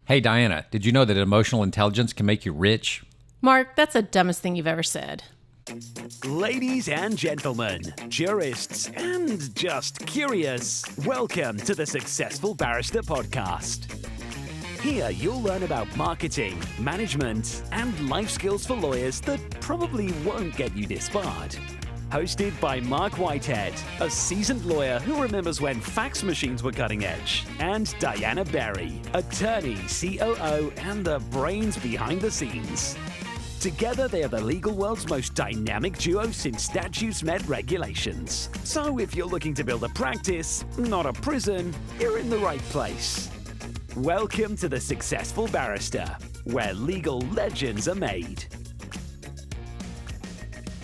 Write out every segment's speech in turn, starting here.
Hey, Diana, did you know that emotional intelligence can make you rich? Mark, that's the dumbest thing you've ever said. Ladies and gentlemen, jurists and just curious, welcome to the Successful Barrister podcast. Here you'll learn about marketing, management, and life skills for lawyers that probably won't get you disbarred. Hosted by Marc Whitehead, a seasoned lawyer who remembers when fax machines were cutting edge, and Diana Berry, attorney, COO, and the brains behind the scenes. Together, they are the legal world's most dynamic duo since statutes met regulations. So if you're looking to build a practice, not a prison, you're in the right place. Welcome to the Successful Barrister, where legal legends are made.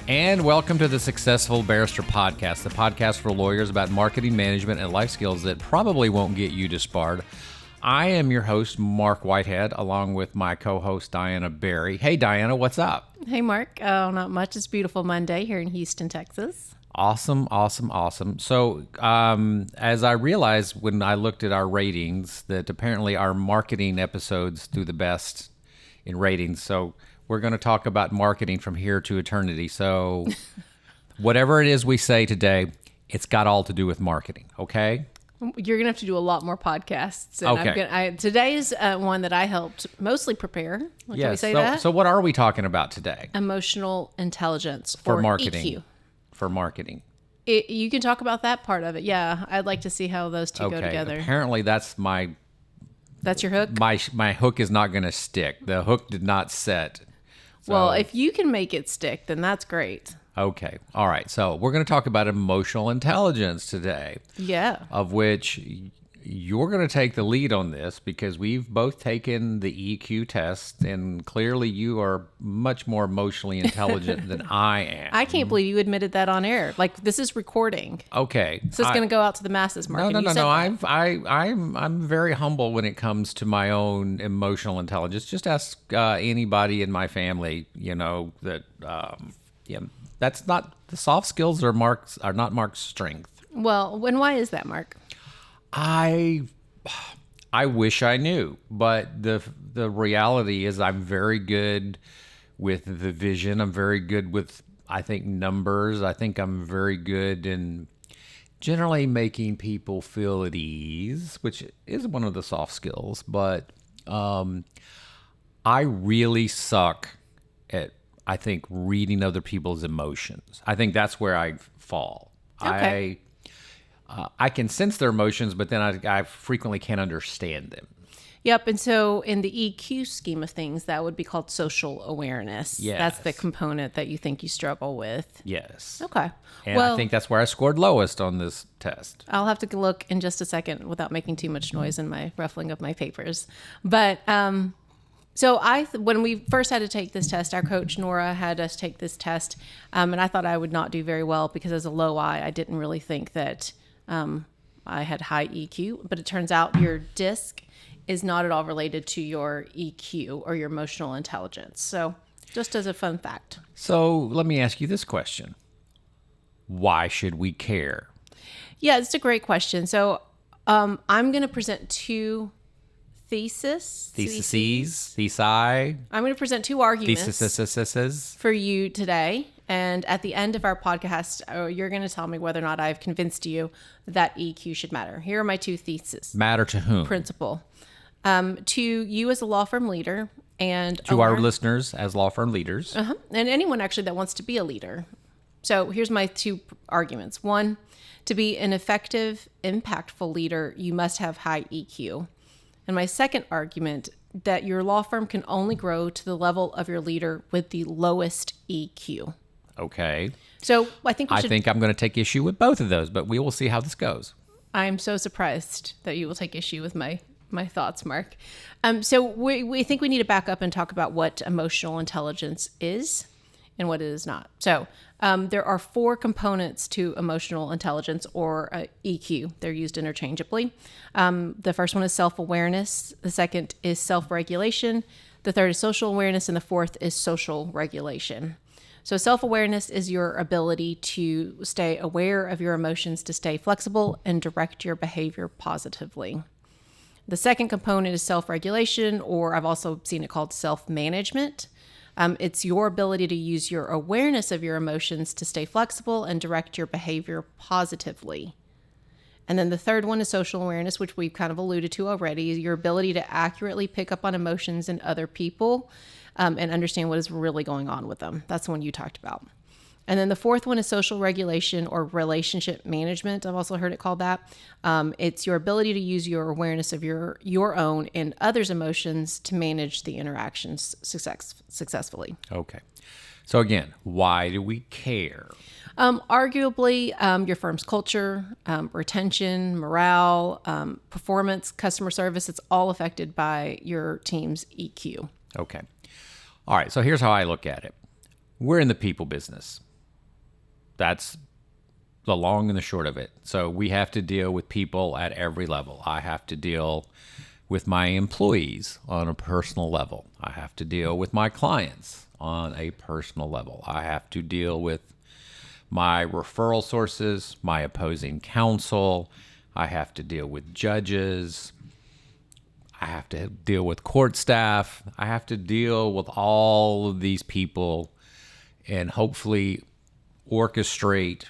And welcome to the Successful Barrister podcast, the podcast for lawyers about marketing, management, and life skills that probably won't get you disbarred. I am your host, Marc Whitehead, along with my co-host, Diana Berry. Hey, Diana, what's up? Hey, Mark. Oh, not much. It's a beautiful Monday here in Houston, Texas. Awesome. So, as I realized when I looked at our ratings, that apparently our marketing episodes do the best in ratings. So we're going to talk about marketing from here to eternity. So whatever it is we say today, it's got all to do with marketing, okay? You're going to have to do a lot more podcasts. And Okay. Today's one that I helped mostly prepare. Can we say that? So what are we talking about today? Emotional intelligence For or marketing. EQ. For marketing. You can talk about that part of it. Yeah, I'd like to see how those two go together. Apparently that's That's your hook? my hook is not going to stick. The hook did not set. So, Well, if you can make it stick, then that's great. okay. All right. So we're going to talk about emotional intelligence today, Yeah. of which you're going to take the lead on this because we've both taken the EQ test, and clearly you are much more emotionally intelligent than I am. I can't believe you admitted that on air. Like, this is recording. Okay. So it's going to go out to the masses, Mark. No. and you said that. I'm very humble when it comes to my own emotional intelligence. Just ask anybody in my family. That's not the soft skills are not Mark's strength. Well, and why is that, Mark? I wish I knew, but the reality is I'm very good with the vision. I'm very good with, I think, numbers. I think I'm very good in generally making people feel at ease, which is one of the soft skills. But I really suck at, I think, reading other people's emotions. I think that's where I fall. Okay. I can sense their emotions, but then I frequently can't understand them. Yep. And so in the EQ scheme of things, that would be called social awareness. Yes. That's the component that you think you struggle with. Yes. Okay. And I think that's where I scored lowest on this test. I'll have to look in just a second without making too much noise in my ruffling of my papers. But so when we first had to take this test, our coach Nora had us take this test, and I thought I would not do very well because as a low I didn't really think that I had high EQ. But it turns out your DISC is not at all related to your EQ or your emotional intelligence. So just as a fun fact. So let me ask you this question. Why should we care? Yeah, it's a great question. So I'm going to present two thesi. I'm going to present two arguments for you today. And at the end of our podcast, you're going to tell me whether or not I've convinced you that EQ should matter. Here are my two theses. Matter to whom? Principle. To you as a law firm leader and to our listeners as law firm leaders. And anyone actually that wants to be a leader. So here's my two arguments. One, to be an effective, impactful leader, you must have high EQ. And my second argument, that your law firm can only grow to the level of your leader with the lowest EQ. Okay. So I think I'm going to take issue with both of those, but we will see how this goes. I'm so surprised that you will take issue with my thoughts, Mark. So we think we need to back up and talk about what emotional intelligence is and what it is not. So there are four components to emotional intelligence, or EQ. They're used interchangeably. The first one is self-awareness. The second is self-regulation. The third is social awareness. And the fourth is social regulation. So self-awareness is your ability to stay aware of your emotions, to stay flexible and direct your behavior positively. The second component is self-regulation, or I've also seen it called self-management. It's your ability to use your awareness of your emotions to stay flexible and direct your behavior positively. And then the third one is social awareness, which we've kind of alluded to already, your ability to accurately pick up on emotions in other people and understand what is really going on with them. That's the one you talked about. And then the fourth one is social regulation or relationship management. I've also heard it called that. It's your ability to use your awareness of your own and others' emotions to manage the interactions successfully. Okay. So again, why do we care? Arguably, your firm's culture, retention, morale, performance, customer service, it's all affected by your team's EQ. Okay. All right. So here's how I look at it. We're in the people business. That's the long and the short of it. So we have to deal with people at every level. I have to deal with my employees on a personal level. I have to deal with my clients on a personal level. I have to deal with my referral sources, my opposing counsel. I have to deal with judges. I have to deal with court staff. I have to deal with all of these people and hopefully orchestrate,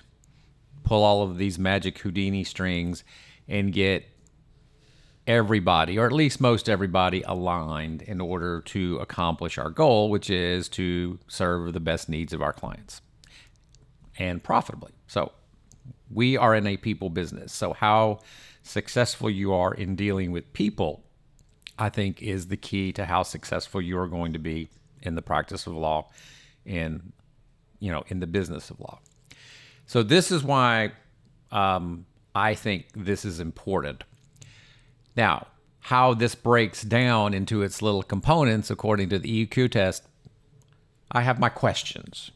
pull all of these magic Houdini strings and get everybody, or at least most everybody, aligned in order to accomplish our goal, which is to serve the best needs of our clients and profitably. So we are in a people business. So how successful you are in dealing with people, I think, is the key to how successful you are going to be in the practice of law and, in the business of law. So this is why I think this is important. Now, how this breaks down into its little components according to the EQ test, I have my questions.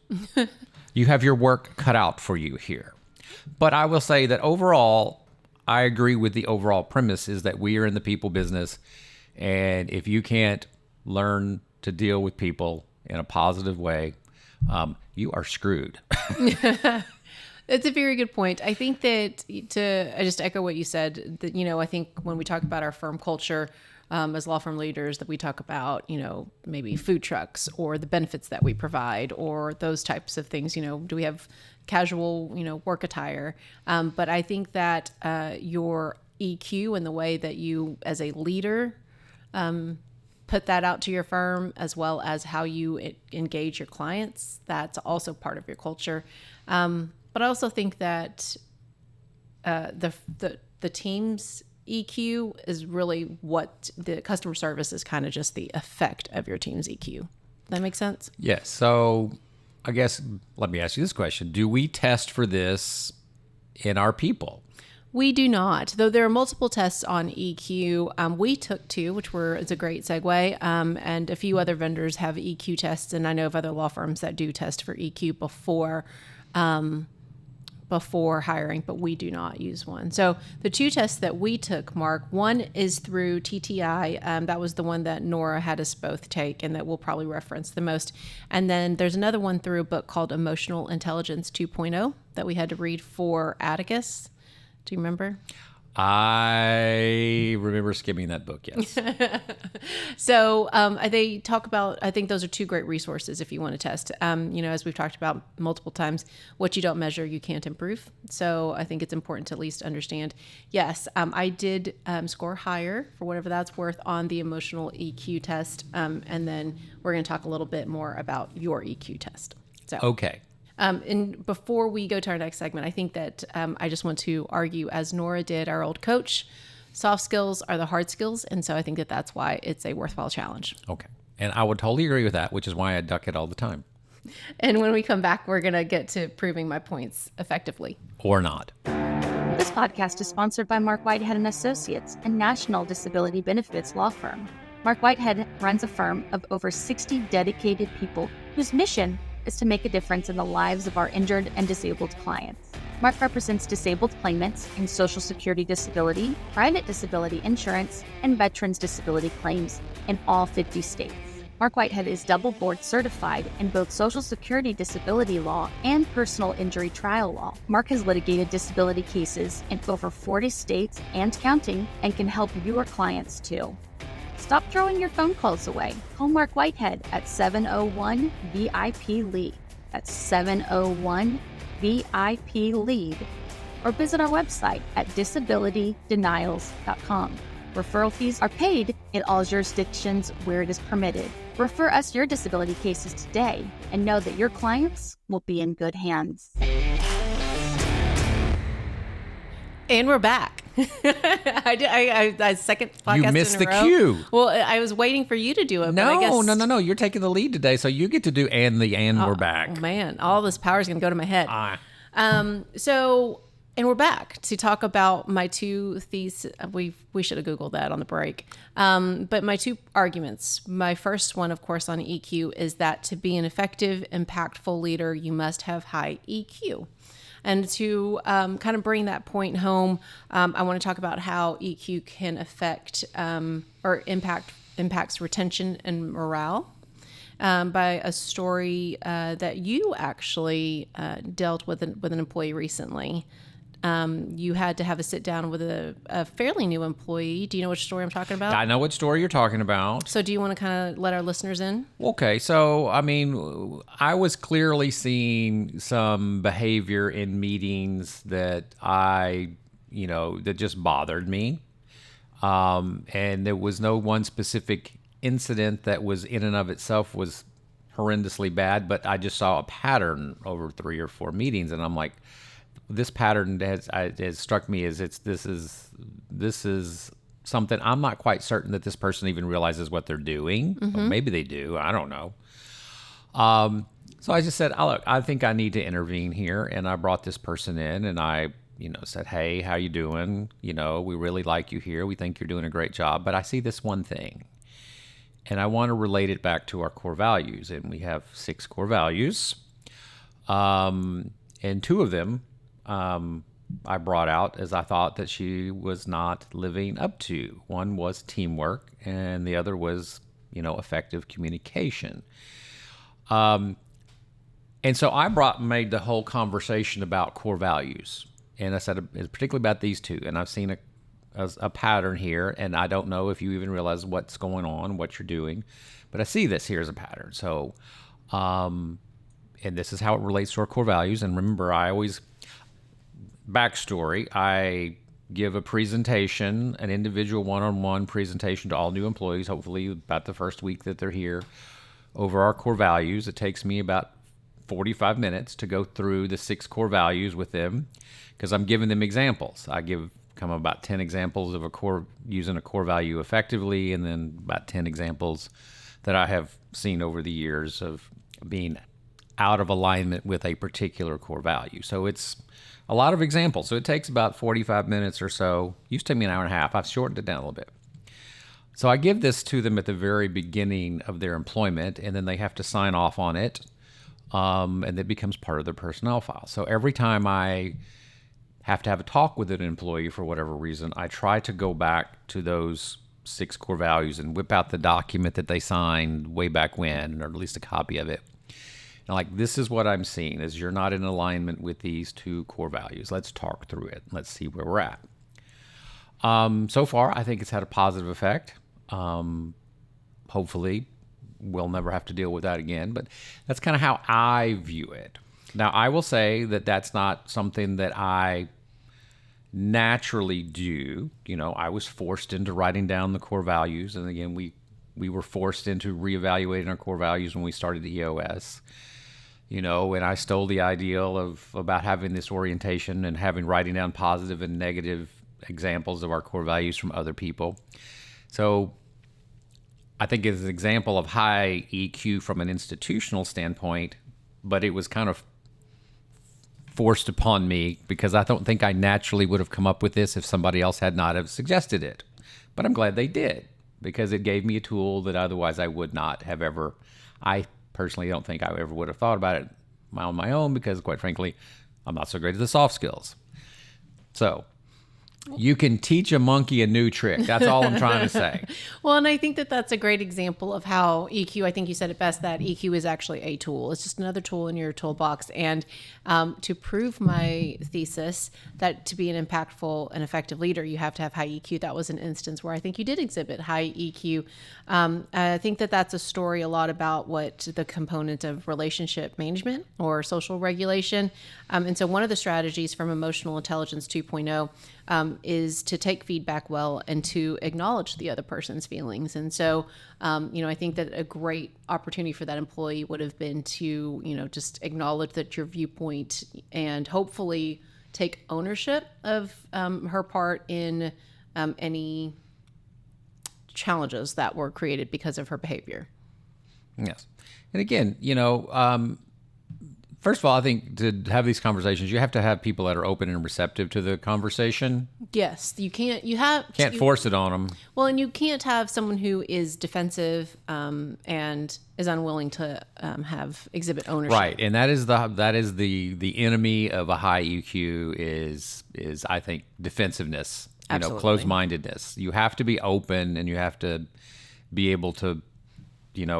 You have your work cut out for you here. But I will say that overall, I agree with the overall premise is that we are in the people business. And if you can't learn to deal with people in a positive way, you are screwed. That's a very good point. I think that I just echo what you said, that, I think when we talk about our firm culture, as law firm leaders, that we talk about, maybe food trucks or the benefits that we provide or those types of things. Do we have casual, work attire? But I think that your EQ and the way that you, as a leader, put that out to your firm, as well as how you engage your clients, that's also part of your culture. But I also think that the team's EQ is really what the customer service is, kind of just the effect of your team's EQ. That makes sense? Yes. So I guess let me ask you this question. Do we test for this in our people? We do not, though there are multiple tests on EQ. We took two, which it's a great segue, and a few other vendors have EQ tests, and I know of other law firms that do test for EQ before hiring, but we do not use one. So the two tests that we took, Mark, one is through TTI. That was the one that Nora had us both take and that we'll probably reference the most. And then there's another one through a book called Emotional Intelligence 2.0 that we had to read for Atticus. Do you remember? I remember skimming that book, yes. So they talk about, I think those are two great resources if you want to test. As we've talked about multiple times, what you don't measure, you can't improve. So I think it's important to at least understand. Yes, I did score higher, for whatever that's worth, on the emotional EQ test. And then we're going to talk a little bit more about your EQ test. So Okay. And before we go to our next segment, I think that I just want to argue, as Nora did, our old coach, soft skills are the hard skills. And so I think that that's why it's a worthwhile challenge. Okay. And I would totally agree with that, which is why I duck it all the time. And when we come back, we're going to get to proving my points effectively. Or not. This podcast is sponsored by Mark Whitehead & Associates, a national disability benefits law firm. Mark Whitehead runs a firm of over 60 dedicated people whose mission is to make a difference in the lives of our injured and disabled clients. Mark represents disabled claimants in Social Security disability, private disability insurance, and veterans disability claims in all 50 states. Mark Whitehead is double board certified in both Social Security disability law and personal injury trial law. Mark has litigated disability cases in over 40 states and counting and can help your clients too. Stop throwing your phone calls away. Call Mark Whitehead at 701-VIP-LEAD. That's 701-VIP-LEAD. Or visit our website at disabilitydenials.com. Referral fees are paid in all jurisdictions where it is permitted. Refer us your disability cases today and know that your clients will be in good hands. And we're back. I second podcast You missed in a the row. cue. Well, I was waiting for you to do it. But I guess, No. You're taking the lead today, so you get to do and we're back. Oh man, all this power is going to go to my head. And we're back to talk about my two theses. We should have Googled that on the break. But my two arguments. My first one, of course, on EQ is that to be an effective, impactful leader, you must have high EQ. And to kind of bring that point home, I want to talk about how EQ can affect or impacts retention and morale. By a story that you actually dealt with an employee recently. You had to have a sit down with a fairly new employee. Do you know which story I'm talking about? I know what story you're talking about. So do you want to kind of let our listeners in? Okay, so I mean, I was clearly seeing some behavior in meetings that that just bothered me. And there was no one specific incident that was in and of itself was horrendously bad, but I just saw a pattern over 3 or 4 meetings, and I'm like, this pattern has struck me as this is something I'm not quite certain that this person even realizes what they're doing. Or maybe they do. I don't know. So I just said, look, I think I need to intervene here, and I brought this person in, and I said, hey, how you doing? We really like you here. We think you're doing a great job, but I see this one thing, and I want to relate it back to our core values, and we have 6 core values, and 2 of them I brought out as I thought that she was not living up to. One was teamwork, and the other was, effective communication. And so I made the whole conversation about core values, and I said particularly about these 2. And I've seen a pattern here, and I don't know if you even realize what's going on, what you're doing, but I see this here as a pattern. So, and this is how it relates to our core values. And remember, backstory, I give a presentation, an individual one-on-one presentation to all new employees, hopefully about the first week that they're here, over our core values. It takes me about 45 minutes to go through the 6 core values with them because I'm giving them examples. I come about 10 examples of using a core value effectively, and then about 10 examples that I have seen over the years of being out of alignment with a particular core value. So it's a lot of examples. So it takes about 45 minutes or so. Used to take me an hour and a half. I've shortened it down a little bit. So I give this to them at the very beginning of their employment, and then they have to sign off on it, and it becomes part of their personnel file. So every time I have to have a talk with an employee for whatever reason, I try to go back to those 6 core values and whip out the document that they signed way back when, or at least a copy of it. This is what I'm seeing, is you're not in alignment with these 2 core values. Let's talk through it. Let's see where we're at. So far, I think it's had a positive effect. Hopefully, we'll never have to deal with that again. But that's kind of how I view it. Now, I will say that that's not something that I naturally do. I was forced into writing down the core values. And again, we were forced into reevaluating our core values when we started the EOS. And I stole the ideal about having this orientation and writing down positive and negative examples of our core values from other people. So I think it's an example of high EQ from an institutional standpoint, but it was kind of forced upon me because I don't think I naturally would have come up with this if somebody else had not have suggested it. But I'm glad they did, because it gave me a tool that otherwise I would not have ever. I personally don't think I ever would have thought about it on my own because, quite frankly, I'm not so great at the soft skills. So You can teach a monkey a new trick. That's all I'm trying to say. Well, and I think that that's a great example of how EQ, I think you said it best, that EQ is actually a tool. It's just another tool in your toolbox. And to prove my thesis that to be an impactful and effective leader, you have to have high EQ. That was an instance where I think you did exhibit high EQ. I think that that's a story a lot about what the component of relationship management or social regulation. And so one of the strategies from Emotional Intelligence 2.0 is to take feedback well and to acknowledge the other person's feelings. And so, I think that a great opportunity for that employee would have been to, just acknowledge that your viewpoint and hopefully take ownership of her part in any challenges that were created because of her behavior. Yes. And again, first of all, I think to have these conversations, you have to have people that are open and receptive to the conversation. Yes, you can't. Can't force it on them. Well, and you can't have someone who is defensive and is unwilling to exhibit ownership. Right, and that is the enemy of a high EQ is I think defensiveness. Absolutely. Closed-mindedness. You have to be open, and you have to be able to,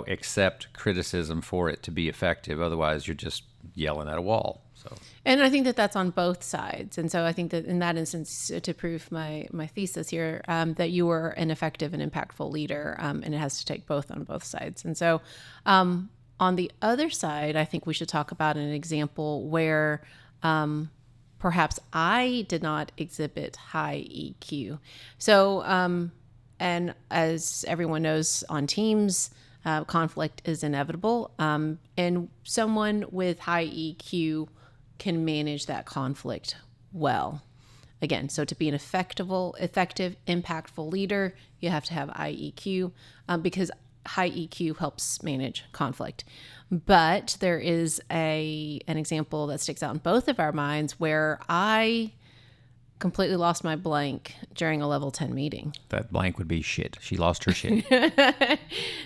accept criticism for it to be effective. Otherwise, you're just yelling at a wall. So, and I think that that's on both sides. And so I think that in that instance, to prove my thesis here, that you were an effective and impactful leader, and it has to take both on both sides. And so on the other side, I think we should talk about an example where perhaps I did not exhibit high EQ. So, and as everyone knows on teams, conflict is inevitable, and someone with high EQ can manage that conflict well. Again, so to be an effective, impactful leader, you have to have high EQ because high EQ helps manage conflict. But there is an example that sticks out in both of our minds where I completely lost my blank during a level 10 meeting. That blank would be shit. She lost her shit.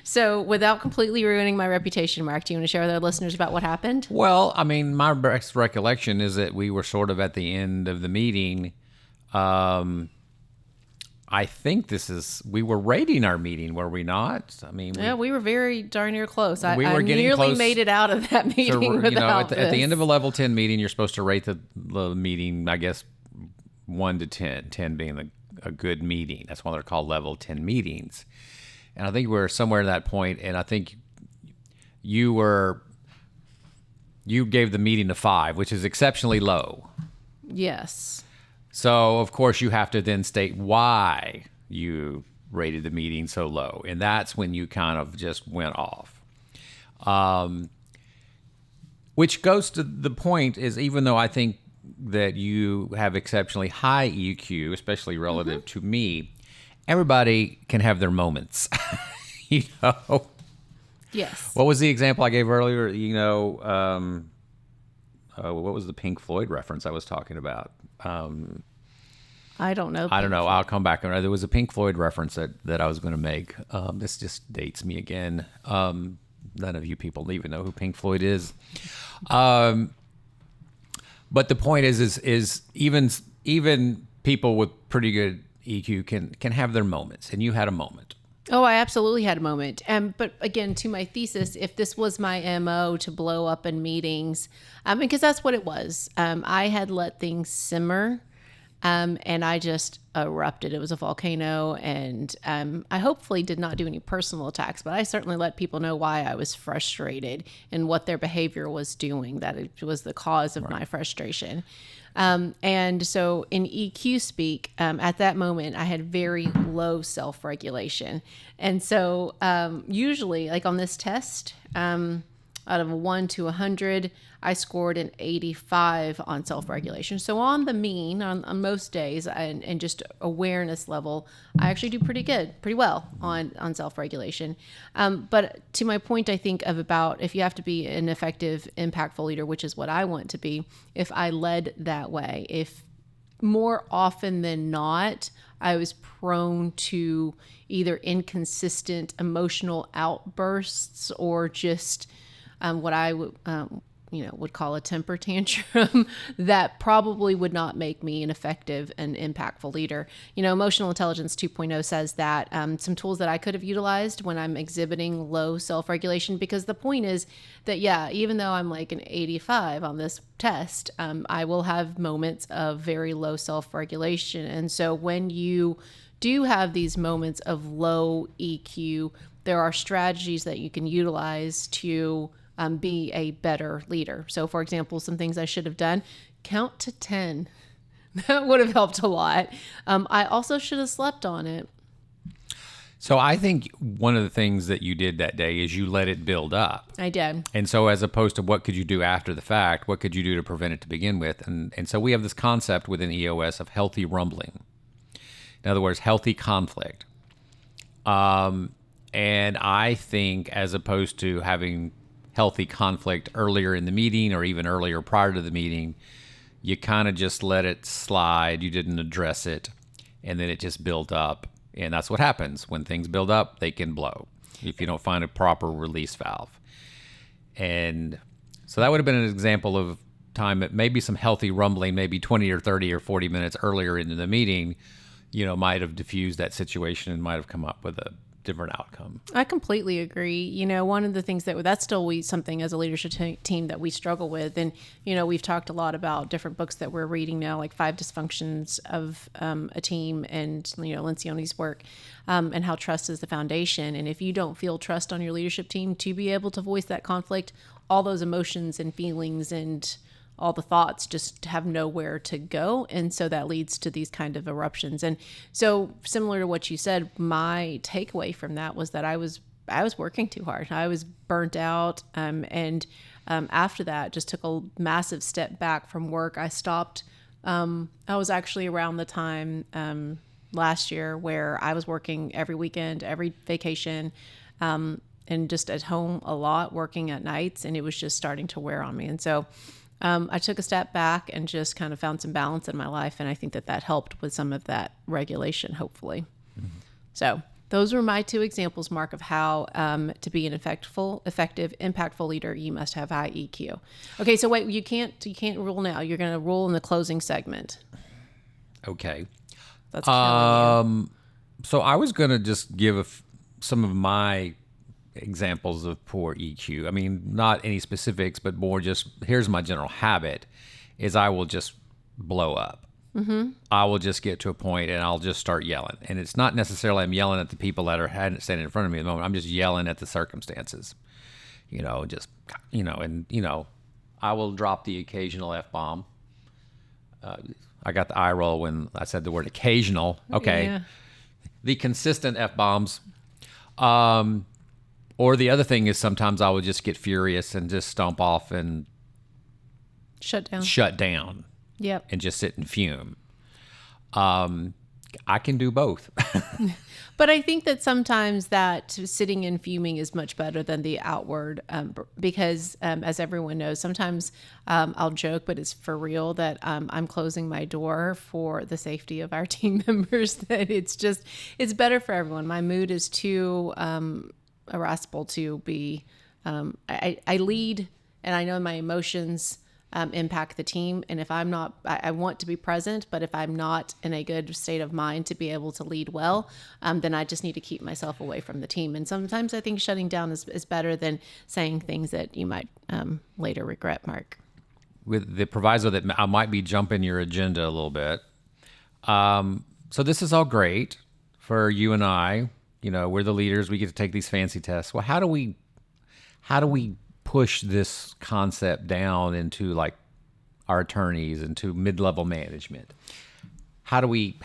So without completely ruining my reputation, Mark, do you want to share with our listeners about what happened? Well, I mean, my best recollection is that we were sort of at the end of the meeting. I think we were rating our meeting, were we not? I mean, we were very darn near close. We were I getting nearly close. made it out of that meeting without at the end of a level 10 meeting, you're supposed to rate the meeting, I guess, 1 to 10, 10 being a good meeting. That's why they're called level 10 meetings. And I think we're somewhere in that point, and I think you gave the meeting a 5, which is exceptionally low. Yes. So, of course, you have to then state why you rated the meeting so low. And that's when you kind of just went off. Which goes to the point is, even though I think that you have exceptionally high EQ, especially relative to me, everybody can have their moments. Yes. What was the example I gave earlier? What was the Pink Floyd reference I was talking about? I don't know. I don't know. I'll come back. There was a Pink Floyd reference that I was going to make. This just dates me again. None of you people even know who Pink Floyd is. But the point is even people with pretty good EQ can have their moments, and you had a moment. Oh, I absolutely had a moment. But again, to my thesis, if this was my MO to blow up in meetings, because that's what it was. I had let things simmer, and I just erupted. It was a volcano, and I hopefully did not do any personal attacks, but I certainly let people know why I was frustrated and what their behavior was doing, that it was the cause of my frustration. And so in EQ speak, at that moment, I had very low self-regulation. And so usually, like on this test, out of a 1 to 100, I scored an 85 on self-regulation. So on the mean, on most days, and just awareness level, I actually do pretty well on self-regulation. But to my point, I think of about if you have to be an effective, impactful leader, which is what I want to be, if I led that way, if more often than not, I was prone to either inconsistent emotional outbursts or just what I would call a temper tantrum that probably would not make me an effective and impactful leader. Emotional Intelligence 2.0 says that some tools that I could have utilized when I'm exhibiting low self-regulation, because the point is that, even though I'm like an 85 on this test, I will have moments of very low self-regulation. And so when you do have these moments of low EQ, there are strategies that you can utilize to be a better leader. So, for example, some things I should have done: count to 10. That would have helped a lot. I also should have slept on it. So I think one of the things that you did that day is you let it build up. I did. And so as opposed to what could you do after the fact, what could you do to prevent it to begin with? And so we have this concept within EOS of healthy rumbling. In other words, healthy conflict. And I think as opposed to having healthy conflict earlier in the meeting or even earlier prior to the meeting, you kind of just let it slide. You didn't address it, and then it just built up. And that's what happens. When things build up, they can blow if you don't find a proper release valve. And so that would have been an example of time that maybe some healthy rumbling, maybe 20 or 30 or 40 minutes earlier into the meeting, might have diffused that situation and might have come up with a different outcome. I completely agree. One of the things that's still something as a leadership team that we struggle with. And, we've talked a lot about different books that we're reading now, like 5 Dysfunctions of a Team and, Lencioni's work, and how trust is the foundation. And if you don't feel trust on your leadership team to be able to voice that conflict, all those emotions and feelings and all the thoughts just have nowhere to go. And so that leads to these kind of eruptions. And so similar to what you said, my takeaway from that was that I was working too hard. I was burnt out. And after that, just took a massive step back from work. I stopped. I was actually around the time last year where I was working every weekend, every vacation, and just at home a lot, working at nights. And it was just starting to wear on me. And so I took a step back and just kind of found some balance in my life. And I think that helped with some of that regulation, hopefully. Mm-hmm. So those were my 2 examples, Mark, of how to be an effective, impactful leader, you must have high EQ. Okay, so wait, you can't rule now. You're going to rule in the closing segment. Okay. That's killing you. So I was going to just give some of my examples of poor EQ. I mean, not any specifics, but more just, here's my general habit, is I will just blow up. Mm-hmm. I will just get to a point and I'll just start yelling. And it's not necessarily I'm yelling at the people that are standing in front of me at the moment. I'm just yelling at the circumstances, and I will drop the occasional F-bomb. I got the eye roll when I said the word occasional. Okay. Yeah. The consistent F-bombs. Or the other thing is sometimes I would just get furious and just stomp off and shut down. Yep. And just sit and fume. I can do both. But I think that sometimes that sitting and fuming is much better than the outward, because as everyone knows, sometimes I'll joke, but it's for real that I'm closing my door for the safety of our team members, that it's better for everyone. My mood is too irascible to be, I lead, and I know my emotions impact the team. And if I'm not, I want to be present, but if I'm not in a good state of mind to be able to lead well, then I just need to keep myself away from the team. And sometimes I think shutting down is better than saying things that you might later regret, Mark. With the proviso that I might be jumping your agenda a little bit. So this is all great for you and I. We're the leaders. We get to take these fancy tests. Well, how do we push this concept down into like our attorneys, into mid-level management? How do we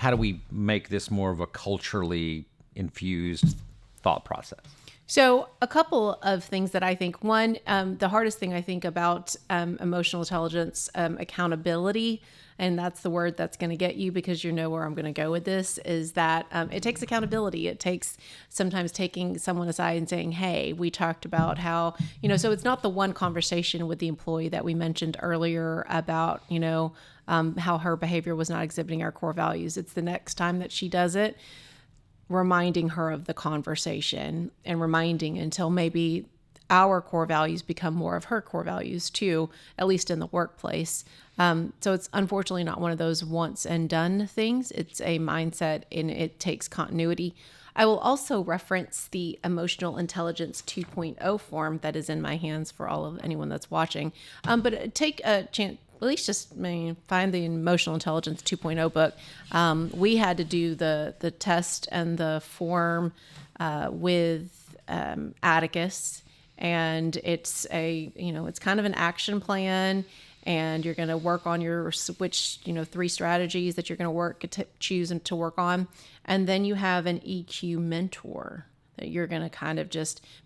make this more of a culturally infused thought process? So a couple of things that I think. One, the hardest thing I think about emotional intelligence, accountability, and that's the word that's going to get you, because you know where I'm going to go with this, is that it takes accountability. It takes sometimes taking someone aside and saying, hey, we talked about how, so it's not the one conversation with the employee that we mentioned earlier about, how her behavior was not exhibiting our core values. It's the next time that she does it, reminding her of the conversation and reminding until maybe our core values become more of her core values too, at least in the workplace. So it's unfortunately not one of those once and done things. It's a mindset and it takes continuity. I will also reference the Emotional Intelligence 2.0 form that is in my hands for anyone that's watching. But take a chance, at least just find the Emotional Intelligence 2.0 book. We had to do the test and the form with Atticus, and it's it's kind of an action plan. And you're going to work on your 3 strategies that you're going to choose to work on. And then you have an EQ mentor that you're going to kind of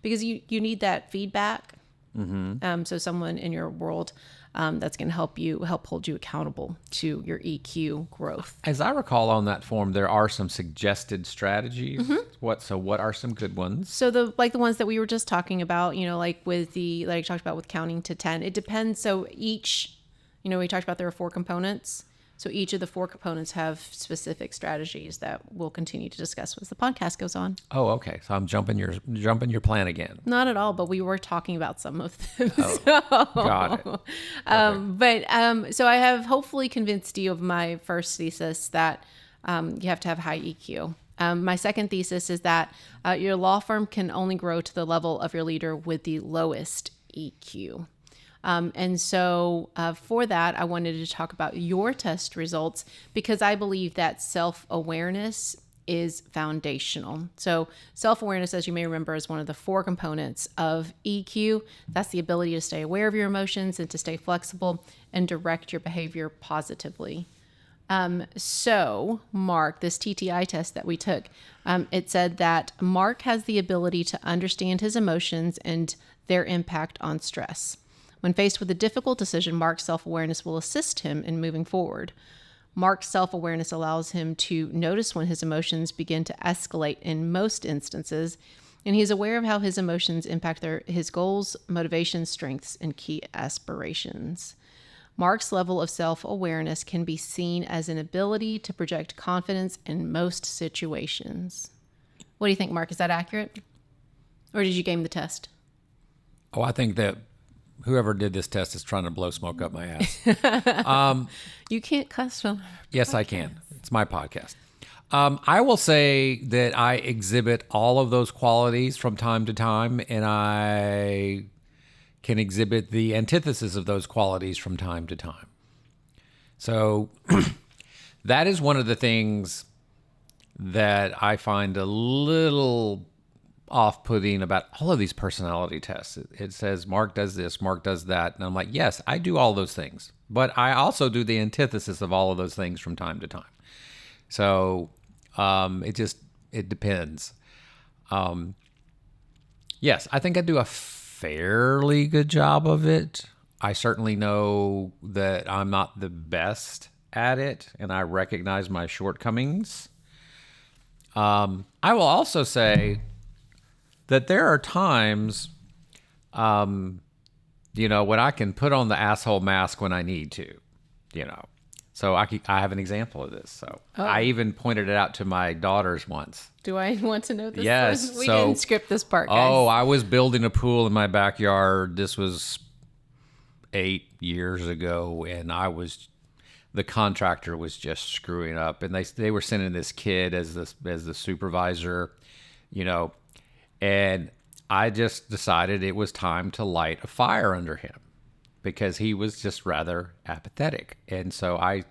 because you need that feedback. Mm-hmm. So someone in your world that's going to help hold you accountable to your EQ growth. As I recall on that form, there are some suggested strategies. Mm-hmm. What are some good ones? So the ones that we were just talking about, like I talked about with counting to 10, it depends. So each, we talked about there are 4 components. So each of the 4 components have specific strategies that we'll continue to discuss as the podcast goes on. Oh, okay. So I'm jumping your plan again. Not at all, but we were talking about some of them. Oh, got it. So I have hopefully convinced you of my first thesis that you have to have high EQ. My second thesis is that your law firm can only grow to the level of your leader with the lowest EQ. And so for that, I wanted to talk about your test results because I believe that self-awareness is foundational. So self-awareness, as you may remember, is one of the 4 components of EQ. That's the ability to stay aware of your emotions and to stay flexible and direct your behavior positively. So Marc, this TTI test that we took, it said that Marc has the ability to understand his emotions and their impact on stress. When faced with a difficult decision, Marc's self-awareness will assist him in moving forward. Marc's self-awareness allows him to notice when his emotions begin to escalate in most instances, and he's aware of how his emotions impact his goals, motivations, strengths, and key aspirations. Marc's level of self-awareness can be seen as an ability to project confidence in most situations. What do you think, Marc? Is that accurate? Or did you game the test? Oh, I think that whoever did this test is trying to blow smoke up my ass. You can't cuss on. Yes, I can. It's my podcast. I will say that I exhibit all of those qualities from time to time, and I can exhibit the antithesis of those qualities from time to time. So that is one of the things that I find a little off-putting about all of these personality tests. It says Marc does this, Marc does that, and I'm like, yes, I do all those things, but I also do the antithesis of all of those things from time to time. So it depends. Yes, I think I do a fairly good job of it. I certainly know that I'm not the best at it, and I recognize my shortcomings. I will also say that there are times, when I can put on the asshole mask when I need to, So I have an example of this. So I even pointed it out to my daughters once. Do I want to know this? Yes. We didn't script this part, guys. Oh, I was building a pool in my backyard. This was 8 years ago, and the contractor was just screwing up, and they were sending this kid as the supervisor, and I just decided it was time to light a fire under him because he was just rather apathetic. And so I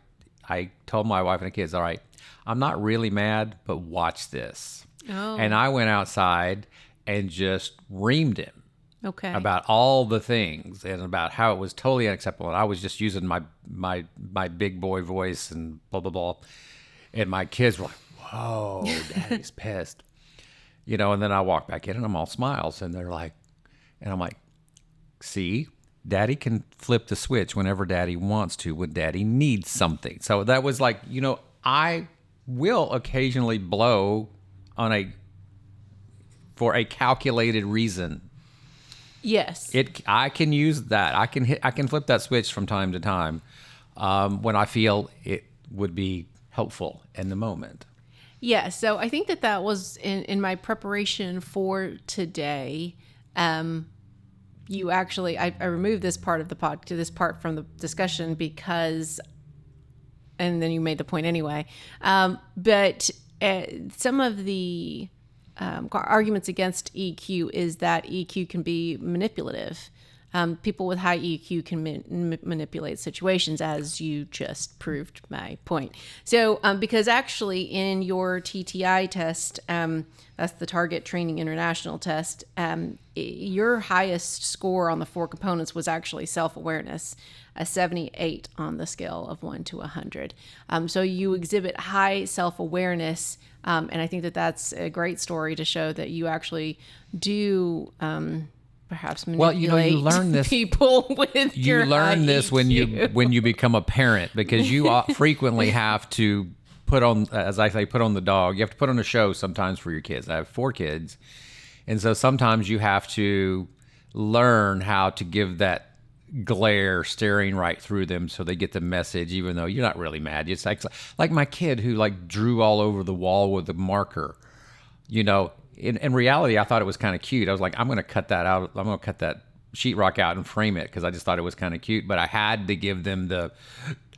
told my wife and the kids, all right, I'm not really mad, but watch this. Oh. And I went outside and just reamed him. Okay. About all the things and about how it was totally unacceptable. And I was just using my big boy voice and blah, blah, blah. And my kids were like, whoa, Daddy's pissed. And then I walk back in and I'm all smiles. And they're like, and I'm like, see, Daddy can flip the switch whenever Daddy wants to when Daddy needs something. So that was like, I will occasionally blow for a calculated reason. Yes. I can use that. I can flip that switch from time to time when I feel it would be helpful in the moment. Yeah. So I think that was in my preparation for today. you actually, I removed this part of the this part from the discussion because, and then you made the point anyway. But some of the arguments against EQ is that EQ can be manipulative. People with high EQ can manipulate situations, as you just proved my point. So, because actually in your TTI test, that's the Target Training International test, your highest score on the 4 components was actually self-awareness, a 78 on the scale of 1 to 100. So you exhibit high self-awareness, and I think that that's a great story to show that you actually do perhaps manipulate you learn this, people with your learn high this EQ. when you become a parent, because you frequently have to put on, as I say, put on the dog. You have to put on a show sometimes for your kids. I have 4 kids, and so sometimes you have to learn how to give that glare staring right through them so they get the message, even though you're not really mad. It's like my kid who like drew all over the wall with a marker. In reality, I thought it was kind of cute. I was like, I'm going to cut that out. I'm going to cut that sheetrock out and frame it because I just thought it was kind of cute. But I had to give them the,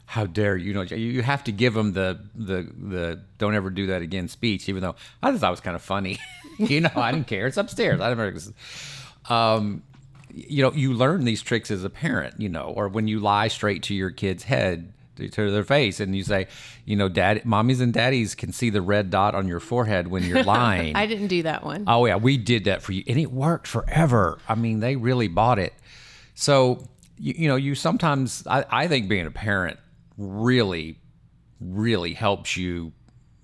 how dare you? You have to give them the don't ever do that again speech, even though I just thought it was kind of funny. I didn't care. It's upstairs. I never. You learn these tricks as a parent, or when you lie straight to your kid's head, to their face, and you say, mommies and daddies can see the red dot on your forehead when you're lying. I didn't do that one. Oh yeah, we did that for you, and it worked forever. I mean, they really bought it. So you sometimes, I think being a parent really, really helps you,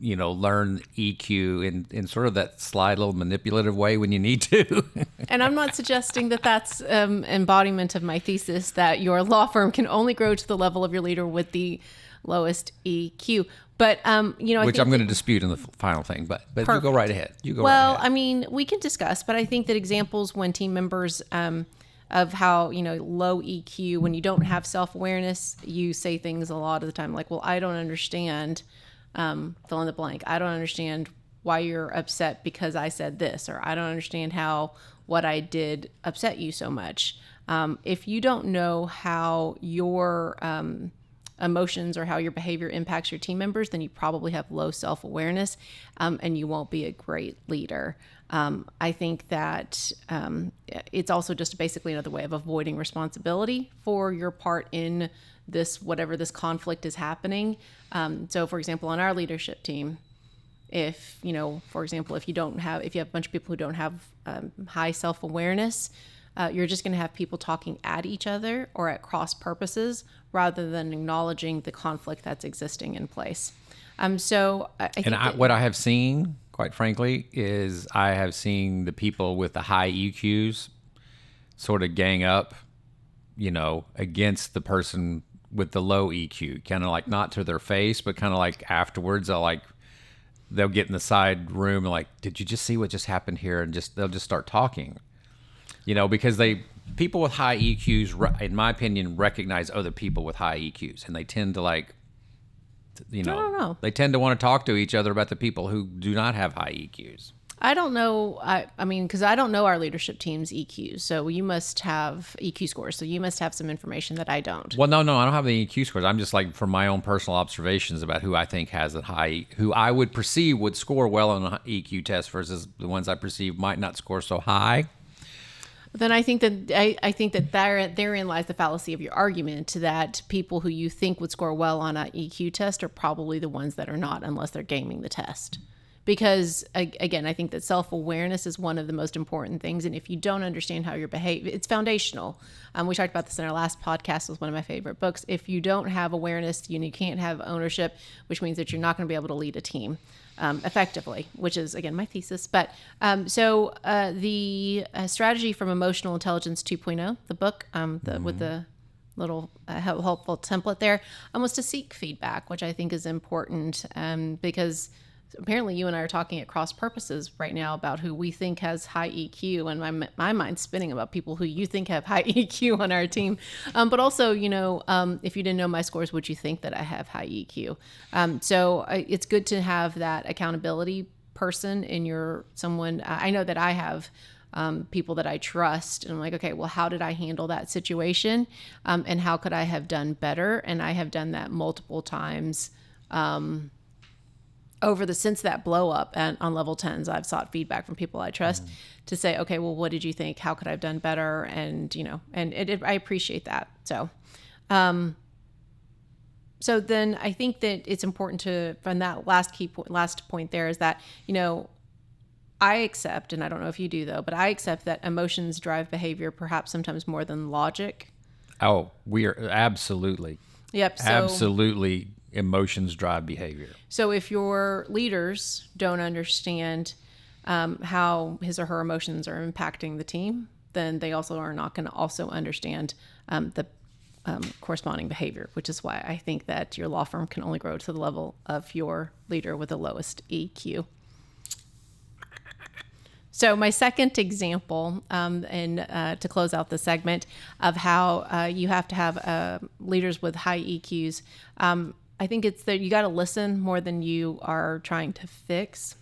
learn EQ in sort of that sly little manipulative way when you need to. And I'm not suggesting that that's embodiment of my thesis that your law firm can only grow to the level of your leader with the lowest EQ. But, which I'm going to dispute in the final thing, but you go right ahead. Well, I mean, we can discuss, but I think that examples when team members, of how, low EQ, when you don't have self-awareness, you say things a lot of the time like, well, I don't understand, fill in the blank. I don't understand why you're upset because I said this, or I don't understand how what I did upset you so much. If you don't know how your emotions or how your behavior impacts your team members, then you probably have low self-awareness, and you won't be a great leader. I think that it's also just basically another way of avoiding responsibility for your part in this, whatever this conflict is happening. So for example, on our leadership team, if you have a bunch of people who don't have high self-awareness, you're just going to have people talking at each other or at cross purposes rather than acknowledging the conflict that's existing in place. What I have seen, quite frankly, is I have seen the people with the high EQs sort of gang up, against the person with the low EQ, kind of like not to their face, but kind of like afterwards, they'll get in the side room and like, did you just see what just happened here? And they'll just start talking, because people with high EQs, in my opinion, recognize other people with high EQs, and they tend to I don't know. They tend to want to talk to each other about the people who do not have high EQs. I don't know. I mean, because I don't know our leadership team's EQs. So you must have EQ scores. So you must have some information that I don't. Well, no, I don't have the EQ scores. I'm just like from my own personal observations about who I think has a high, who I would perceive would score well on an EQ test versus the ones I perceive might not score so high. Then I think that therein lies the fallacy of your argument, that people who you think would score well on an EQ test are probably the ones that are not, unless they're gaming the test. Because, again, I think that self-awareness is one of the most important things. And if you don't understand how you behave, it's foundational. We talked about this in our last podcast. It was one of my favorite books. If you don't have awareness, you can't have ownership, which means that you're not going to be able to lead a team effectively, which is, again, my thesis. But the Strategy from Emotional Intelligence 2.0, the book with the little helpful template there, was to seek feedback, which I think is important because apparently you and I are talking at cross purposes right now about who we think has high EQ, and my mind's spinning about people who you think have high EQ on our team. But also, if you didn't know my scores, would you think that I have high EQ? So it's good to have that accountability person in someone. I know that I have people that I trust. And I'm like, okay, well, how did I handle that situation? And how could I have done better? And I have done that multiple times since that blow up on level 10s. I've sought feedback from people I trust to say, okay, well, what did you think? How could I have done better? And, I appreciate that. So then I think that it's important from that last point there is that, I accept, and I don't know if you do though, but I accept that emotions drive behavior perhaps sometimes more than logic. Oh, we are absolutely. Yep. Absolutely. Emotions drive behavior. So if your leaders don't understand how his or her emotions are impacting the team, then they also are not going to also understand the corresponding behavior, which is why I think that your law firm can only grow to the level of your leader with the lowest EQ. So my second example, to close out the segment of how you have to have leaders with high EQs, I think it's that you got to listen more than you are trying to fix.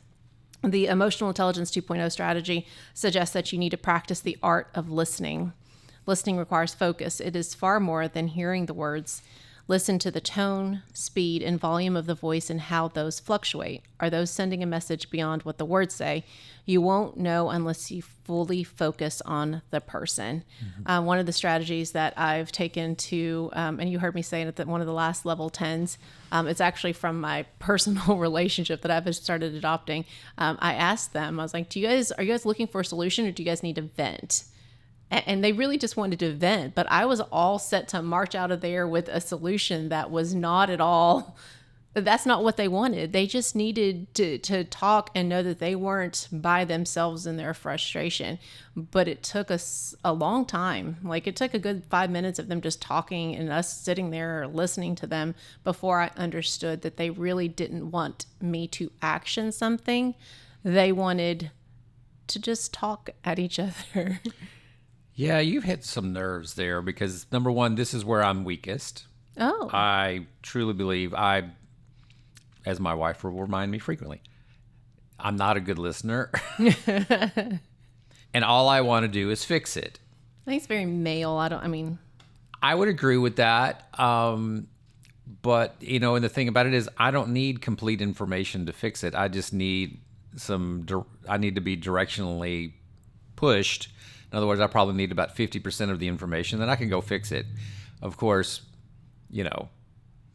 The Emotional Intelligence 2.0 strategy suggests that you need to practice the art of listening. Listening requires focus. It is far more than hearing the words. Listen to the tone, speed, and volume of the voice and how those fluctuate. Are those sending a message beyond what the words say? You won't know unless you fully focus on the person. Mm-hmm. One of the strategies that I've taken to, and you heard me say it at one of the last level 10s, it's actually from my personal relationship that I've started adopting. I asked them, I was like, are you guys looking for a solution or do you guys need to vent? And they really just wanted to vent, but I was all set to march out of there with a solution that was not at all, that's not what they wanted. They just needed to talk and know that they weren't by themselves in their frustration. But it took us a long time. Like it took a good 5 minutes of them just talking and us sitting there listening to them before I understood that they really didn't want me to action something. They wanted to just talk at each other. Yeah, you've hit some nerves there because, number one, this is where I'm weakest. Oh. I truly believe as my wife will remind me frequently, I'm not a good listener. And all I want to do is fix it. I think it's very male. I would agree with that. But, and the thing about it is I don't need complete information to fix it. I just need I need to be directionally pushed. In other words, I probably need about 50% of the information, then I can go fix it. Of course,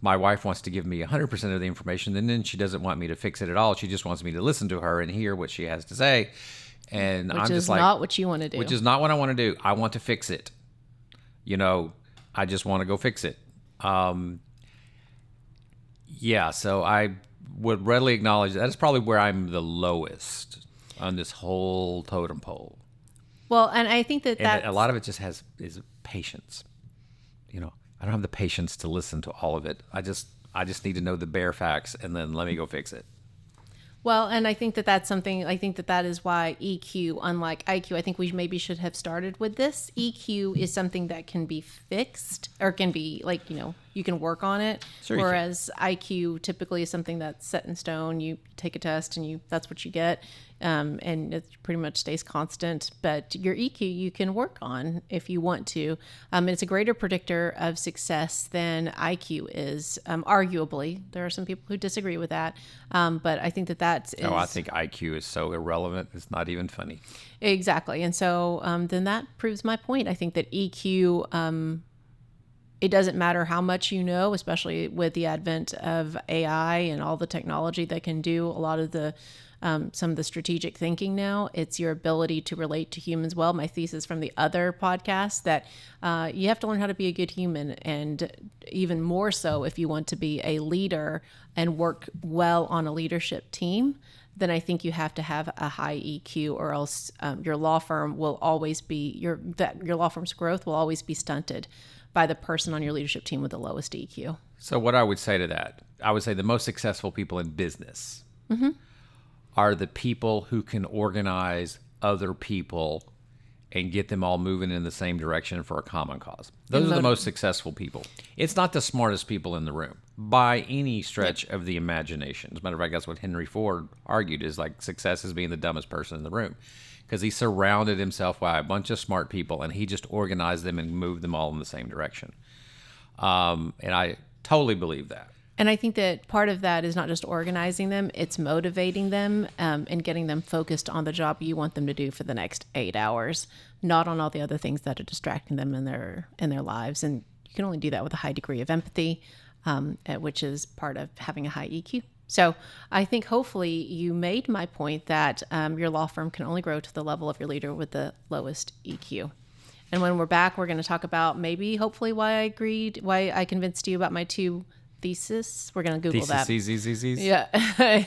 my wife wants to give me 100% of the information, and then she doesn't want me to fix it at all. She just wants me to listen to her and hear what she has to say. And I'm just like, not what you want to do. Which is not what I want to do. I want to fix it. I just want to go fix it. So I would readily acknowledge that is probably where I'm the lowest on this whole totem pole. Well, and I think that a lot of it just is patience. I don't have the patience to listen to all of it. I just need to know the bare facts and then let me go fix it. Well, and I think that's something, I think that is why EQ, unlike IQ, I think we maybe should have started with this. EQ is something that can be fixed or can be you can work on it. Sure, whereas IQ typically is something that's set in stone. You take a test and that's what you get. And it pretty much stays constant. But your EQ you can work on if you want to. It's a greater predictor of success than IQ is. Arguably, there are some people who disagree with that. But I think that's is... Oh, I think IQ is so irrelevant. It's not even funny. Exactly. And so then that proves my point. I think that EQ... it doesn't matter how much you know, especially with the advent of AI and all the technology that can do a lot of the some of the strategic thinking now. It's your ability to relate to humans well. My thesis from the other podcast that you have to learn how to be a good human, and even more so if you want to be a leader and work well on a leadership team, then I think you have to have a high EQ, or else your law firm will always be your law firm's growth will always be stunted by the person on your leadership team with the lowest EQ. So what I would say to that, I would say the most successful people in business are the people who can organize other people and get them all moving in the same direction for a common cause. Those are the most successful people. It's not the smartest people in the room by any stretch of the imagination. As a matter of fact, that's what Henry Ford argued, is like success is being the dumbest person in the room. because he surrounded himself by a bunch of smart people and he just organized them and moved them all in the same direction. And I totally believe that. And I think that part of that is not just organizing them, it's motivating them and getting them focused on the job you want them to do for the next 8 hours, not on all the other things that are distracting them in their lives. And you can only do that with a high degree of empathy, which is part of having a high EQ. So I think hopefully you made my point that your law firm can only grow to the level of your leader with the lowest EQ. And when we're back, we're going to talk about hopefully why I convinced you about my 2 thesis. We're going to Google that. Yeah.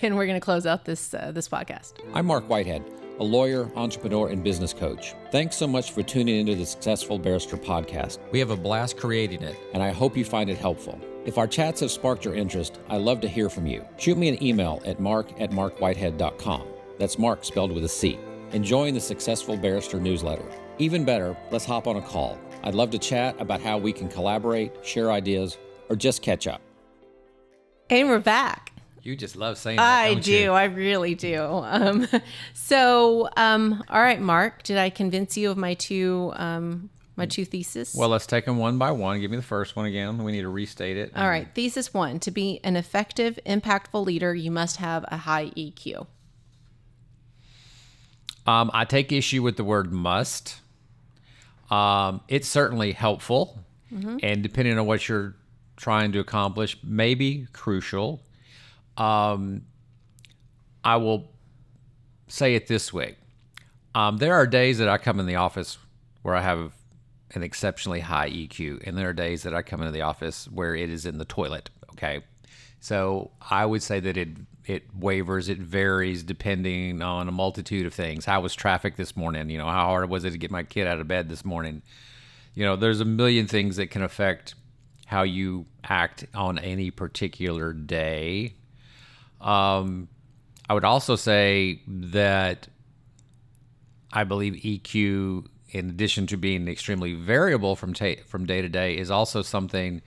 And we're going to close out this podcast. I'm Marc Whitehead, a lawyer, entrepreneur, and business coach. Thanks so much for tuning into the Successful Barrister podcast, We have a blast creating it. and I hope you find it helpful. If our chats have sparked your interest, I'd love to hear from you. Shoot me an email at mark@markwhitehead.com. That's Mark spelled with a C. And join the Successful Barrister newsletter. Even better, let's hop on a call. I'd love to chat about how we can collaborate, share ideas, or just catch up. And we're back. You just love saying that, I don't do. you? I really do. All right, Mark, did I convince you of my 2 thesis? Well, let's take them one by one. Give me the first one again. We need to restate it. All right. Thesis 1, to be an effective, impactful leader, you must have a high EQ. I take issue with the word must. It's certainly helpful, and depending on what you're trying to accomplish, maybe crucial. I will say it this way. There are days that I come in the office where I have an exceptionally high EQ, and there are days that I come into the office where it is in the toilet, okay? So I would say that it wavers, it varies depending on a multitude of things. How was traffic this morning? How hard was it to get my kid out of bed this morning? There's a million things that can affect how you act on any particular day. I would also say that I believe EQ, in addition to being extremely variable from day to day, is also something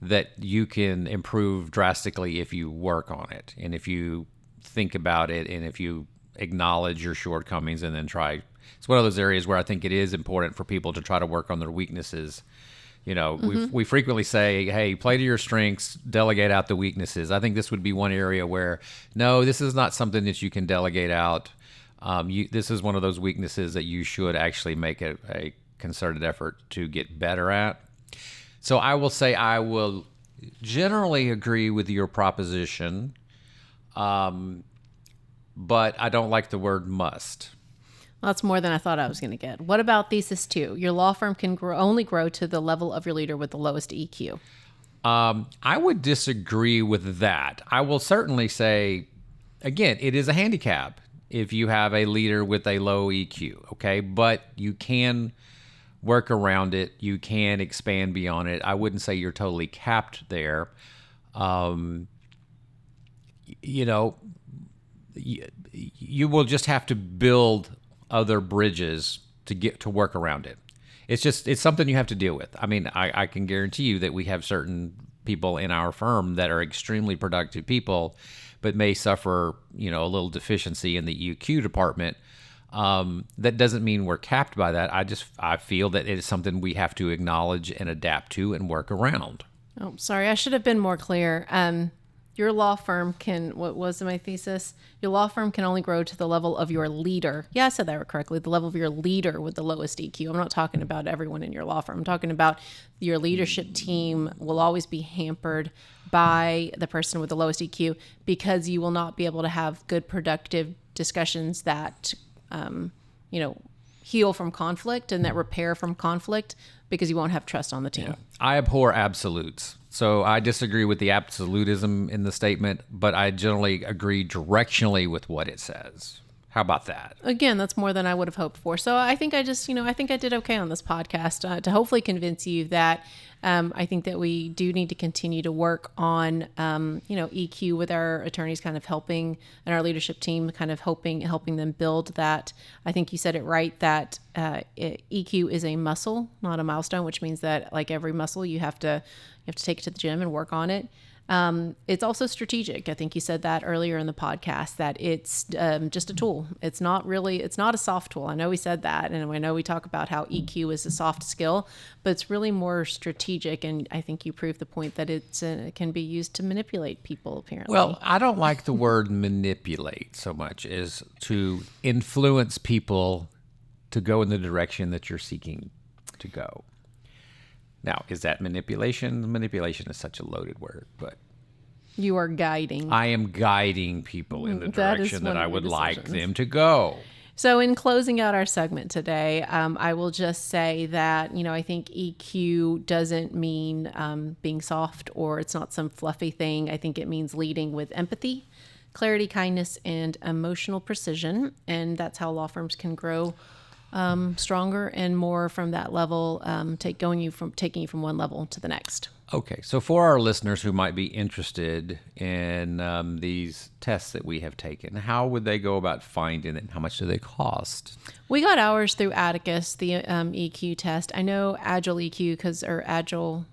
that you can improve drastically if you work on it and if you think about it and if you acknowledge your shortcomings and then try. It's one of those areas where I think it is important for people to try to work on their weaknesses. We frequently say, hey, play to your strengths, delegate out the weaknesses. I think this would be one area where, no, this is not something that you can delegate out. This is one of those weaknesses that you should actually make a concerted effort to get better at. So I will say I will generally agree with your proposition, but I don't like the word must. Well, that's more than I thought I was going to get. What about thesis 2? Your law firm can only grow to the level of your leader with the lowest EQ. I would disagree with that. I will certainly say, again, it is a handicap if you have a leader with a low EQ, okay? But you can work around it. You can expand beyond it. I wouldn't say you're totally capped there. You will just have to build other bridges to work around it. It's something you have to deal with. I mean, I can guarantee you that we have certain people in our firm that are extremely productive people, but may suffer, a little deficiency in the EQ department. That doesn't mean we're capped by that. I feel that it is something we have to acknowledge and adapt to and work around. Oh, sorry. I should have been more clear. Your law firm what was my thesis? Your law firm can only grow to the level of your leader. Yeah, I said that correctly. The level of your leader with the lowest EQ. I'm not talking about everyone in your law firm. I'm talking about your leadership team will always be hampered by the person with the lowest EQ because you will not be able to have good, productive discussions that, heal from conflict and that repair from conflict because you won't have trust on the team. Yeah. I abhor absolutes. So I disagree with the absolutism in the statement, but I generally agree directionally with what it says. How about that? Again, that's more than I would have hoped for. So I think I did okay on this podcast to hopefully convince you that I think that we do need to continue to work on, EQ with our attorneys kind of helping and our leadership team kind of helping them build that. I think you said it right that EQ is a muscle, not a milestone, which means that like every muscle, you have to take it to the gym and work on it. It's also strategic. I think you said that earlier in the podcast, that it's just a tool. It's not a soft tool. I know we said that, and I know we talk about how EQ is a soft skill, but it's really more strategic. And I think you proved the point that it can be used to manipulate people, apparently. Well, I don't like the word manipulate so much as to influence people to go in the direction that you're seeking to go. Now, is that manipulation? Manipulation is such a loaded word, but you are guiding. I am guiding people in the direction that I would like them to go. So in closing out our segment today, I will just say that, I think EQ doesn't mean being soft, or it's not some fluffy thing. I think it means leading with empathy, clarity, kindness, and emotional precision. And that's how law firms can grow stronger and more from that level, taking you from one level to the next. Okay, so for our listeners who might be interested in these tests that we have taken, how would they go about finding it? How much do they cost? We got ours through Atticus, the EQ test. I know Agile EQ Agile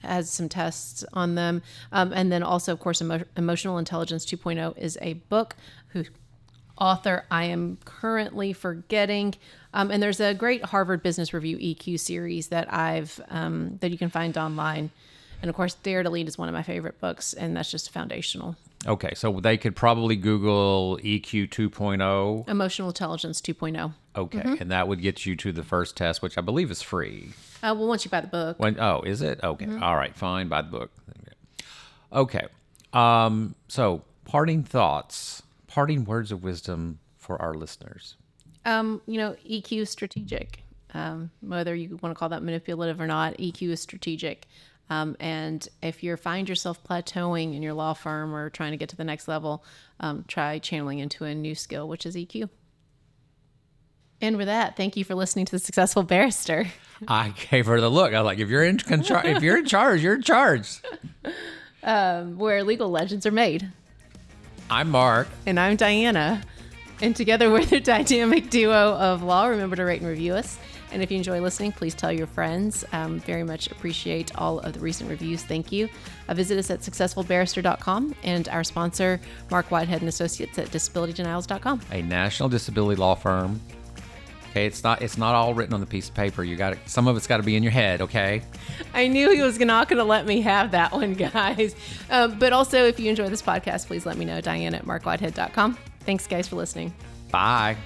has some tests on them. And then also, of course, Emotional Intelligence 2.0 is a book whose author I am currently forgetting. And there's a great Harvard Business Review EQ series that that you can find online. And of course, Dare to Lead is one of my favorite books, and that's just foundational. Okay, so they could probably Google EQ 2.0. Emotional Intelligence 2.0. Okay, and that would get you to the first test, which I believe is free. Well, once you buy the book. Is it? Okay, all right, fine, buy the book. Okay, so parting thoughts, parting words of wisdom for our listeners. EQ is strategic. Whether you want to call that manipulative or not, EQ is strategic. And if you find yourself plateauing in your law firm or trying to get to the next level, try channeling into a new skill, which is EQ. And with that, thank you for listening to The Successful Barrister. I gave her the look. I was like, if you're in charge, you're in charge. Where legal legends are made. I'm Mark. And I'm Diana. And together we're the dynamic duo of law. Remember to rate and review us. And if you enjoy listening, please tell your friends. Very much appreciate all of the recent reviews. Thank you. Visit us at successfulbarrister.com and our sponsor, Marc Whitehead and Associates at disabilitydenials.com. A national disability law firm. Okay, it's not all written on the piece of paper. Some of it's got to be in your head, okay? I knew he was not going to let me have that one, guys. But also, if you enjoy this podcast, please let me know. Diana at markwhitehead.com. Thanks, guys, for listening. Bye.